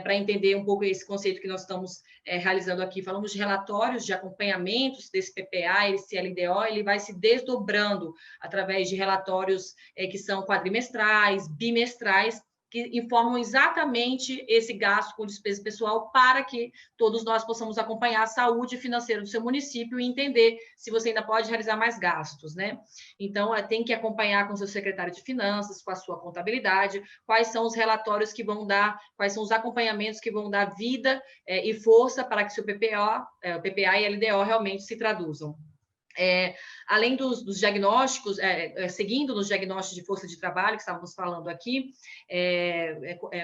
Para entender um pouco esse conceito que nós estamos realizando aqui. Falamos de relatórios de acompanhamentos desse PPA, esse LDO, ele vai se desdobrando através de relatórios que são quadrimestrais, bimestrais, que informam exatamente esse gasto com despesa pessoal para que todos nós possamos acompanhar a saúde financeira do seu município e entender se você ainda pode realizar mais gastos, né? Então, tem que acompanhar com o seu secretário de finanças, com a sua contabilidade, quais são os relatórios que vão dar, quais são os acompanhamentos que vão dar vida e força para que o seu PPA e LDO realmente se traduzam. Além dos diagnósticos, seguindo nos diagnósticos de força de trabalho que estávamos falando aqui,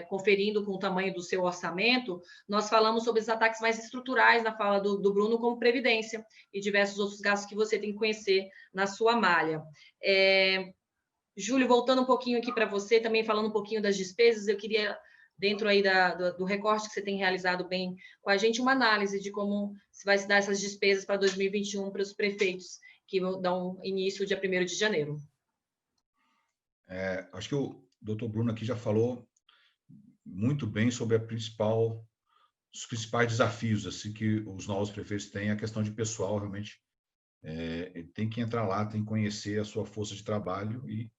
conferindo com o tamanho do seu orçamento, nós falamos sobre os ataques mais estruturais na fala do Bruno, como previdência e diversos outros gastos que você tem que conhecer na sua malha. Júlio, voltando um pouquinho aqui para você, também falando um pouquinho das despesas, eu queria, dentro aí do recorte que você tem realizado bem com a gente, uma análise de como se vai se dar essas despesas para 2021 para os prefeitos que vão dar início dia 1º de janeiro. Acho que o doutor Bruno aqui já falou muito bem sobre os principais desafios assim, que os novos prefeitos têm, a questão de pessoal, realmente, ele tem que entrar lá, tem que conhecer a sua força de trabalho e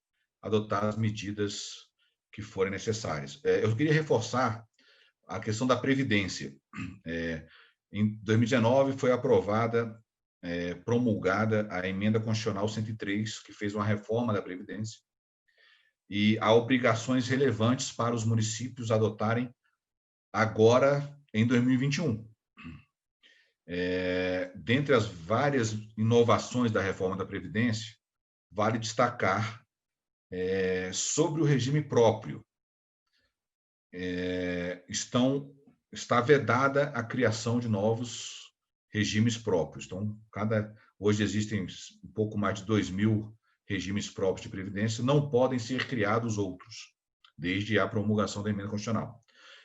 adotar as medidas que forem necessárias. Eu queria reforçar a questão da Previdência. Em 2019 foi aprovada, promulgada a Emenda Constitucional 103, que fez uma reforma da Previdência, e há obrigações relevantes para os municípios adotarem agora em 2021. Dentre as várias inovações da reforma da Previdência, vale destacar sobre o regime próprio. Está vedada a criação de novos regimes próprios. Então, hoje existem um pouco mais de 2.000 regimes próprios de previdência, não podem ser criados outros, desde a promulgação da emenda constitucional.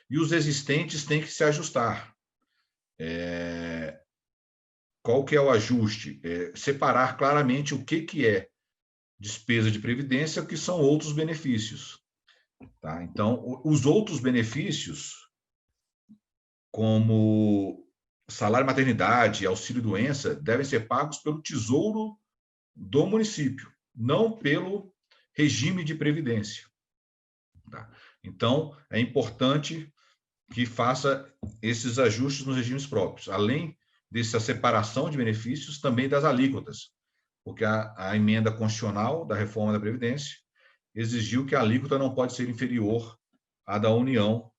E os existentes têm que se ajustar. Qual que é o ajuste? Separar claramente o que é despesa de previdência e o que são outros benefícios. Tá? Então, os outros benefícios, como salário maternidade e auxílio-doença, devem ser pagos pelo tesouro do município, não pelo regime de previdência. Tá? Então, é importante que faça esses ajustes nos regimes próprios, além dessa separação de benefícios, também das alíquotas, porque a emenda constitucional da reforma da Previdência exigiu que a alíquota não pode ser inferior à da União,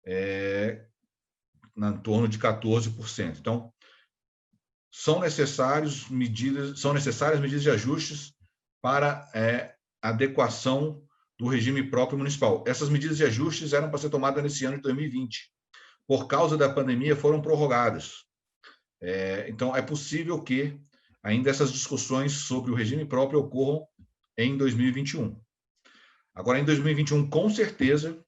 em torno de 14%. Então, são necessárias medidas de ajustes para adequação do regime próprio municipal. Essas medidas de ajustes eram para ser tomadas nesse ano de 2020. Por causa da pandemia, foram prorrogadas. Então, é possível que ainda essas discussões sobre o regime próprio ocorram em 2021. Agora, em 2021, com certeza,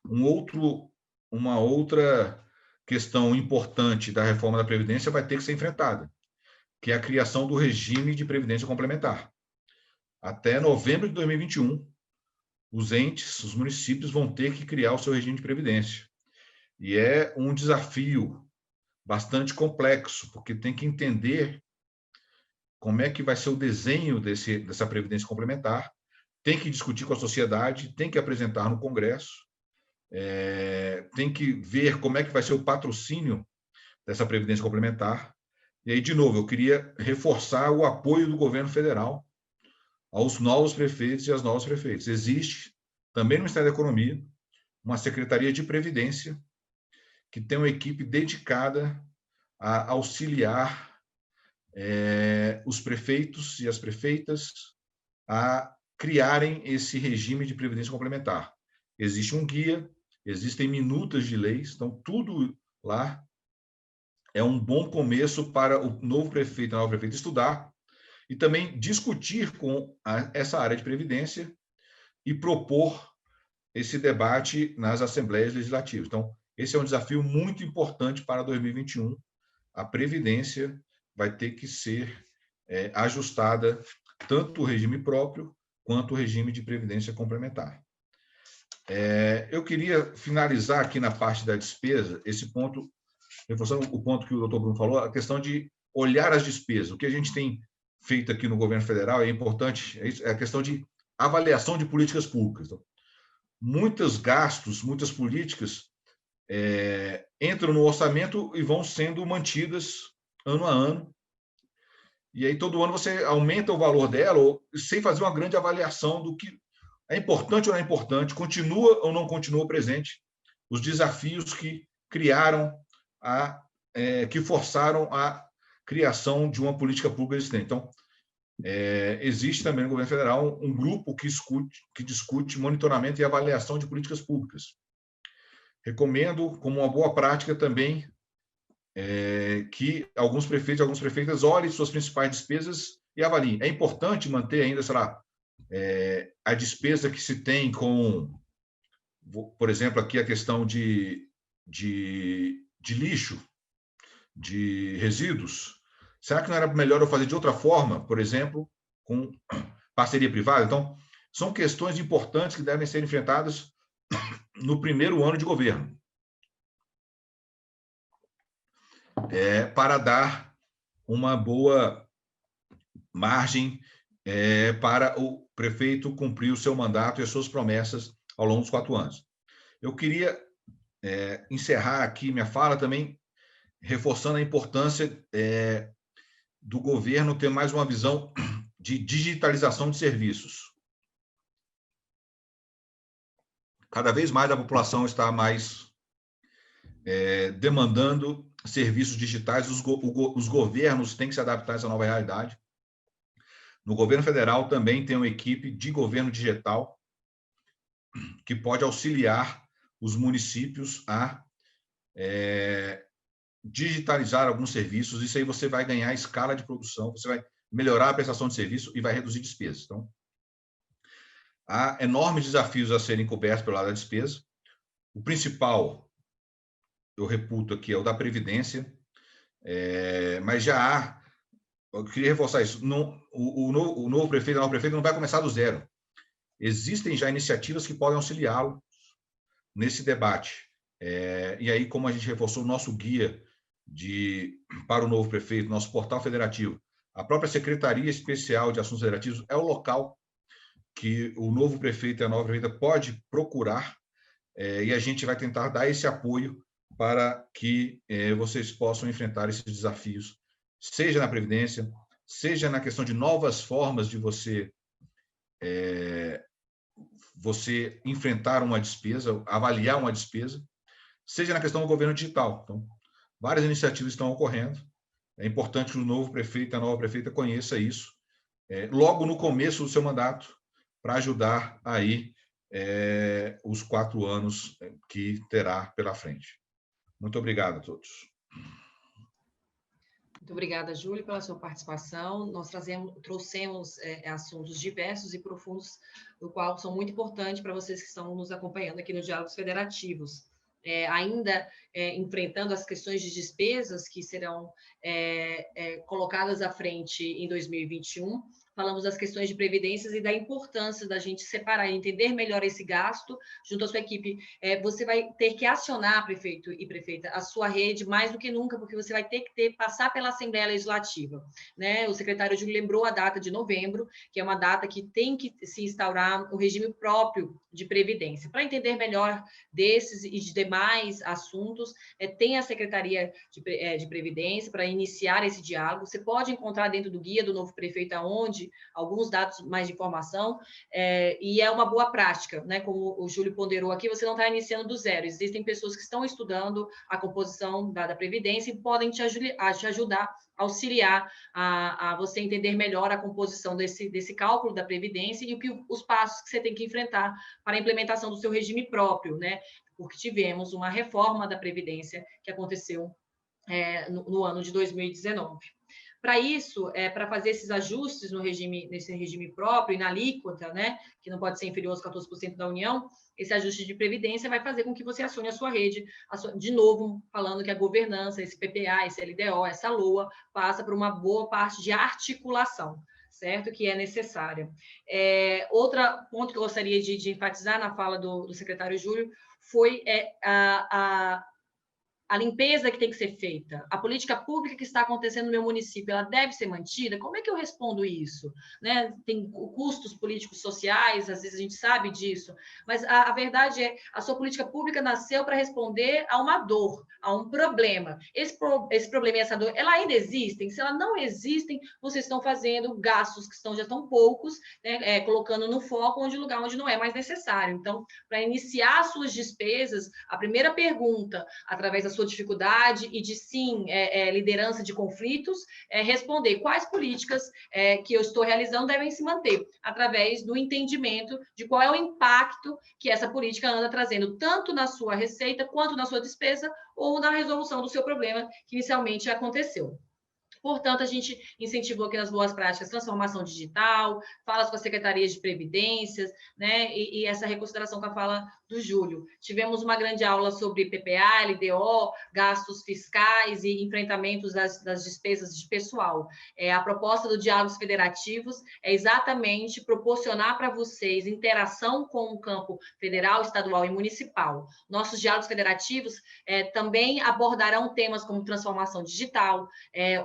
uma outra questão importante da reforma da Previdência vai ter que ser enfrentada, que é a criação do regime de previdência complementar. Até novembro de 2021, os municípios vão ter que criar o seu regime de previdência. E é um desafio bastante complexo, porque tem que entender como é que vai ser o desenho dessa previdência complementar, tem que discutir com a sociedade, tem que apresentar no Congresso, tem que ver como é que vai ser o patrocínio dessa previdência complementar. E aí, de novo, eu queria reforçar o apoio do governo federal aos novos prefeitos e às novas prefeitas. Existe, também no Ministério da Economia, uma Secretaria de Previdência que tem uma equipe dedicada a auxiliar os prefeitos e as prefeitas a criarem esse regime de previdência complementar. Existe um guia, existem minutas de leis, então tudo lá é um bom começo para o novo prefeito e a nova prefeita estudar e também discutir com essa área de previdência e propor esse debate nas assembleias legislativas. Então, esse é um desafio muito importante para 2021. A previdência vai ter que ser ajustada, tanto o regime próprio quanto o regime de previdência complementar. Eu queria finalizar aqui na parte da despesa, esse ponto, reforçando o ponto que o doutor Bruno falou, a questão de olhar as despesas. O que a gente tem feito aqui no governo federal é importante, é a questão de avaliação de políticas públicas. Então, muitos gastos, muitas políticas entram no orçamento e vão sendo mantidas ano a ano. E aí, todo ano, você aumenta o valor dela sem fazer uma grande avaliação do que é importante ou não é importante, continua ou não continua presente, os desafios que criaram, que forçaram a criação de uma política pública existente. Então, existe também no governo federal um grupo que discute monitoramento e avaliação de políticas públicas. Recomendo, como uma boa prática também, que alguns prefeitos e algumas prefeitas olhem suas principais despesas e avaliem. É importante manter ainda, sei lá, a despesa que se tem com, por exemplo, aqui a questão de lixo, de resíduos. Será que não era melhor eu fazer de outra forma, por exemplo, com parceria privada? Então, são questões importantes que devem ser enfrentadas no primeiro ano de governo, para dar uma boa margem para o prefeito cumprir o seu mandato e as suas promessas ao longo dos 4 anos. Eu queria encerrar aqui minha fala também reforçando a importância do governo ter mais uma visão de digitalização de serviços. Cada vez mais a população está mais demandando serviços digitais, os governos têm que se adaptar a essa nova realidade. No governo federal também tem uma equipe de governo digital que pode auxiliar os municípios a digitalizar alguns serviços. Isso aí você vai ganhar escala de produção, você vai melhorar a prestação de serviço e vai reduzir despesas. Então, há enormes desafios a serem cobertos pelo lado da despesa. O principal, eu reputo aqui, é o da Previdência, mas já há, eu queria reforçar isso, o novo prefeito, a nova prefeita não vai começar do zero. Existem já iniciativas que podem auxiliá-lo nesse debate. E aí, como a gente reforçou o nosso guia para o novo prefeito, nosso portal federativo, a própria Secretaria Especial de Assuntos Federativos é o local que o novo prefeito e a nova prefeita pode procurar, e a gente vai tentar dar esse apoio para que vocês possam enfrentar esses desafios, seja na Previdência, seja na questão de novas formas de você enfrentar uma despesa, avaliar uma despesa, seja na questão do governo digital. Então, várias iniciativas estão ocorrendo. É importante que o novo prefeito e a nova prefeita conheça isso logo no começo do seu mandato, para ajudar aí os 4 anos que terá pela frente. Muito obrigado a todos. Muito obrigada, Júlio, pela sua participação. Nós trouxemos assuntos diversos e profundos, do qual são muito importantes para vocês que estão nos acompanhando aqui no Diálogos Federativos. Ainda enfrentando as questões de despesas que serão colocadas à frente em 2021, falamos das questões de previdências e da importância da gente separar e entender melhor esse gasto junto à sua equipe. Você vai ter que acionar, prefeito e prefeita, a sua rede mais do que nunca, porque você vai ter que passar pela Assembleia Legislativa, né? O secretário Júlio lembrou a data de novembro, que é uma data que tem que se instaurar o regime próprio de previdência. Para entender melhor desses e de demais assuntos, tem a Secretaria de Previdência para iniciar esse diálogo. Você pode encontrar dentro do guia do novo prefeito aonde alguns dados mais de informação, e é uma boa prática, né? Como o Júlio ponderou aqui, você não está iniciando do zero. Existem pessoas que estão estudando a composição da Previdência e podem te ajudar, auxiliar a você entender melhor a composição desse cálculo da Previdência e os passos que você tem que enfrentar para a implementação do seu regime próprio, né? Porque tivemos uma reforma da Previdência que aconteceu no ano de 2019. Para isso, para fazer esses ajustes nesse regime próprio e na alíquota, né, que não pode ser inferior aos 14% da União, esse ajuste de previdência vai fazer com que você acione a sua rede, de novo, falando que a governança, esse PPA, esse LDO, essa LOA, passa por uma boa parte de articulação, certo? Que é necessária. Outro ponto que eu gostaria de enfatizar na fala do secretário Júlio foi a limpeza que tem que ser feita, a política pública que está acontecendo no meu município, ela deve ser mantida? Como é que eu respondo isso? Né? Tem custos políticos sociais, às vezes a gente sabe disso, mas a verdade é, a sua política pública nasceu para responder a uma dor, a um problema. Esse problema e essa dor, ela ainda existem? Se ela não existem, vocês estão fazendo gastos que já estão poucos, né? Colocando no foco lugar onde não é mais necessário. Então, para iniciar suas despesas, a primeira pergunta, através da sua dificuldade e de, sim, liderança de conflitos, responder quais políticas que eu estou realizando devem se manter, através do entendimento de qual é o impacto que essa política anda trazendo, tanto na sua receita, quanto na sua despesa, ou na resolução do seu problema que inicialmente aconteceu. Portanto, a gente incentivou aqui nas boas práticas transformação digital, falas com as secretarias de previdências, né? E essa reconsideração com a fala do Júlio. Tivemos uma grande aula sobre PPA, LDO, gastos fiscais e enfrentamentos das despesas de pessoal. A proposta do Diálogos Federativos é exatamente proporcionar para vocês interação com o campo federal, estadual e municipal. Nossos diálogos federativos também abordarão temas como transformação digital.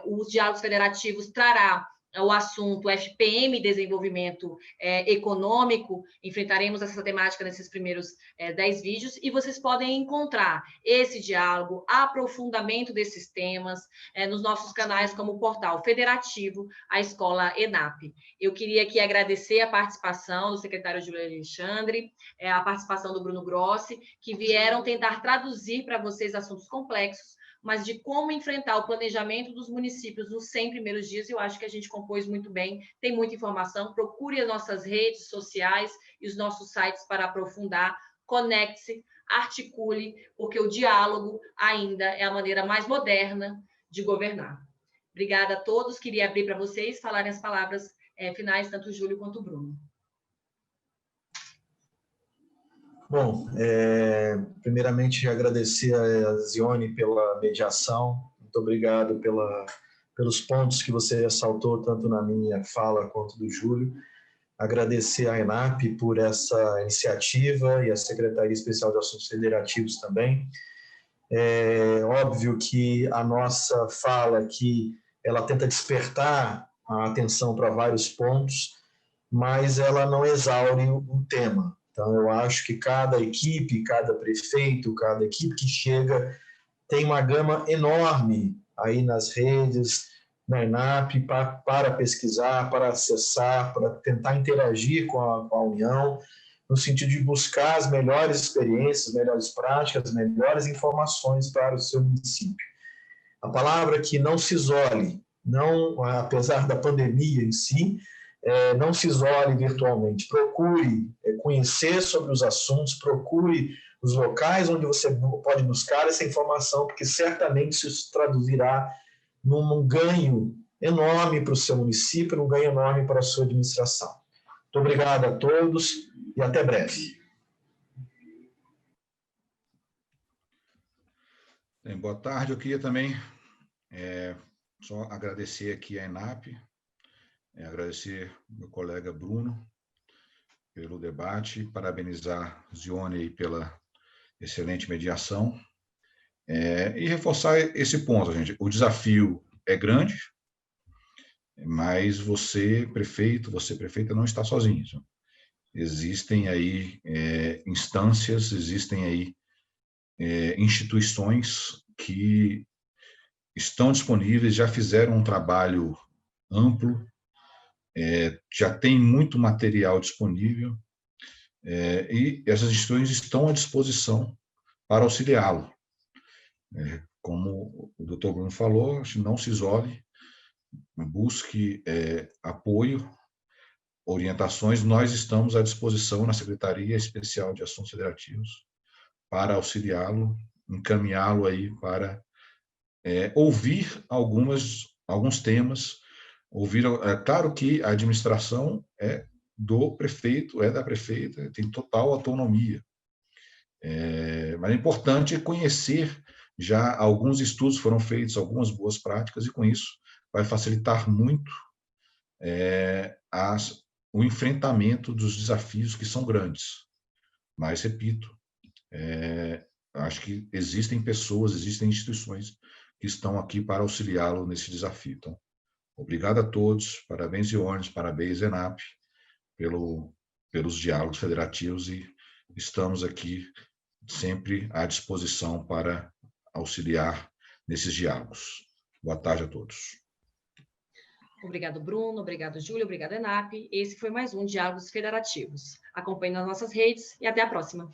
Os diálogos federativos trará o assunto FPM, desenvolvimento econômico. Enfrentaremos essa temática nesses primeiros 10 vídeos, e vocês podem encontrar esse diálogo, aprofundamento desses temas, nos nossos canais, como o portal federativo, a Escola ENAP. Eu queria aqui agradecer a participação do secretário Júlio Alexandre, a participação do Bruno Grossi, que vieram tentar traduzir para vocês assuntos complexos, mas de como enfrentar o planejamento dos municípios nos 100 primeiros dias. Eu acho que a gente compôs muito bem, tem muita informação. Procure as nossas redes sociais e os nossos sites para aprofundar. Conecte-se, articule, porque o diálogo ainda é a maneira mais moderna de governar. Obrigada a todos. Queria abrir para vocês falarem as palavras finais, tanto o Júlio quanto o Bruno. Bom, primeiramente agradecer a Zione pela mediação. Muito obrigado pelos pontos que você ressaltou, tanto na minha fala quanto do Júlio. Agradecer à ENAP por essa iniciativa e à Secretaria Especial de Assuntos Federativos também. É óbvio que a nossa fala aqui, ela tenta despertar a atenção para vários pontos, mas ela não exaure o tema. Então, eu acho que cada equipe, cada prefeito, cada equipe que chega tem uma gama enorme aí nas redes, na ENAP, para pesquisar, para acessar, para tentar interagir com a União, no sentido de buscar as melhores experiências, melhores práticas, melhores informações para o seu município. A palavra é que não se isole, não, apesar da pandemia em si, não se isole virtualmente, procure conhecer sobre os assuntos, procure os locais onde você pode buscar essa informação, porque certamente isso traduzirá num ganho enorme para o seu município, num ganho enorme para a sua administração. Muito obrigado a todos e até breve. Bem, boa tarde. Eu queria também só agradecer aqui a ENAP, agradecer meu colega Bruno pelo debate, parabenizar Zione aí pela excelente mediação, e reforçar esse ponto, gente. O desafio é grande, mas você, prefeita, não está sozinho. Existem aí instâncias, existem aí instituições que estão disponíveis, já fizeram um trabalho amplo, já tem muito material disponível, e essas instituições estão à disposição para auxiliá-lo. Como o doutor Bruno falou, não se isole, busque apoio, orientações. Nós estamos à disposição na Secretaria Especial de Assuntos Federativos para auxiliá-lo, encaminhá-lo aí para ouvir alguns temas, claro que a administração é do prefeito, é da prefeita, tem total autonomia, mas é importante conhecer. Já alguns estudos foram feitos, algumas boas práticas, e com isso vai facilitar muito o enfrentamento dos desafios que são grandes. Mas, repito, acho que existem pessoas, existem instituições que estão aqui para auxiliá-lo nesse desafio. Então, obrigado a todos, parabéns, Zione, parabéns, ENAP, pelos diálogos federativos, e estamos aqui sempre à disposição para auxiliar nesses diálogos. Boa tarde a todos. Obrigado, Bruno. Obrigado, Júlio. Obrigado, ENAP. Esse foi mais um Diálogos Federativos. Acompanhe nas nossas redes e até a próxima.